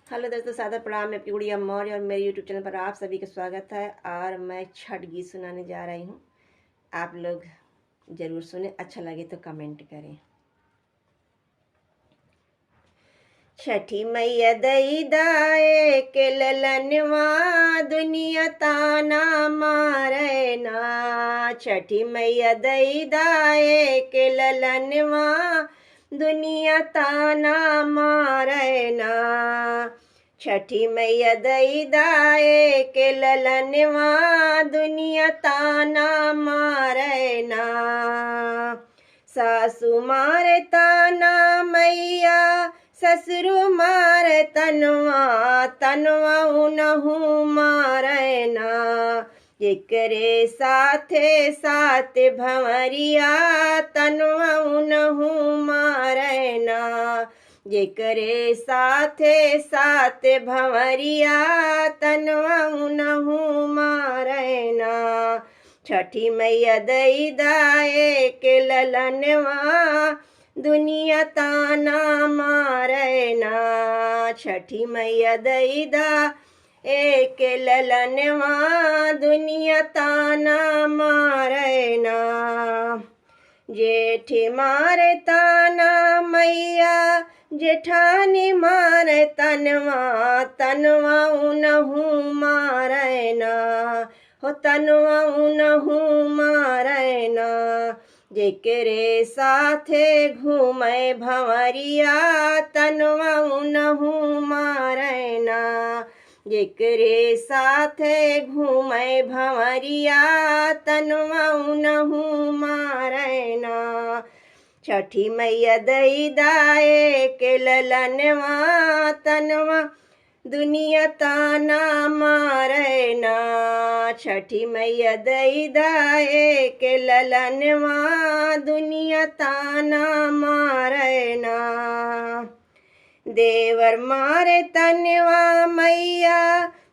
Hello दोस्तों, सादर प्रणाम। मैं आपकी गुड़िया मौर्य और मेरे यूट्यूब चैनल पर आप सभी का स्वागत है। और मैं छठ गीत सुनाने जा रही हूँ। आप लोग ज़रूर सुने, अच्छा लगे तो कमेंट करें। छठी मैया दई दाए के ललनवा दुनिया ताना मारे ना। छठी मैया दई दाए के ललनवा दुनिया ताना मारे ना। छठी मैया दई दाए के ललनवा दुनिया ताना मारे ना। सासू मारे ताना मैया ससुरु मारे तनवा तनवा उनहु मारे ना। एकरे साथे साथ भंवरिया तनवा उनहु मारे ना। जेकरे साथे साथ भंवरिया तनवा उनहु मारे ना। छठी मैया दई दाए के ललनवा दुनिया ताना मारे ना। छठी मैया दई दा एक ललनवा दुनिया ताना मारे ना। जेठी मारे ताना मैया जेठानी मारे तनवा तनवा उनहु मारे ना। हो तनवा उनहु मारे ना। जेकरे साथे घूमे भंवरिया तनवा उनहु मारे ना। जेकरे साथे घूमे भंवरिया तनवा उनहु मारे ना। छठी मैया दई दाए के ललनवा तनवा दुनिया ताना मारे ना। छठी मैया दई दाए के ललनवा दुनिया ताना मारे ना। देवर मारे तनवा मैया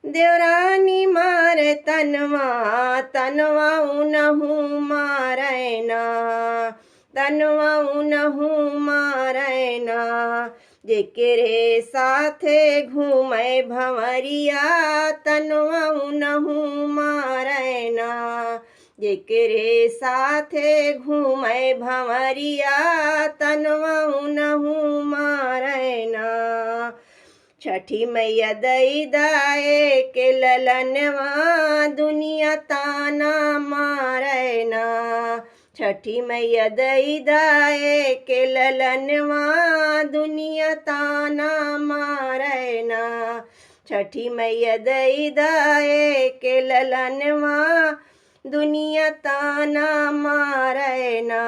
देवरानी मारे तनवा तनवा उनहु मारे ना। तनवा उनहु मारे ना। जेकरे साथे घूमे भंवरिया तनवा उनहु मारे ना। जेकरे साथे घूमे भंवरिया तनवा उनहु मारे ना। छठी मैया दई दाए के ललनवा दुनिया ताना मारे ना। छठी मैया दई दाए के ललनवा दुनिया ताना मारे ना। छठी मैया दई दाए के ललनवा दुनिया ताना मारे ना।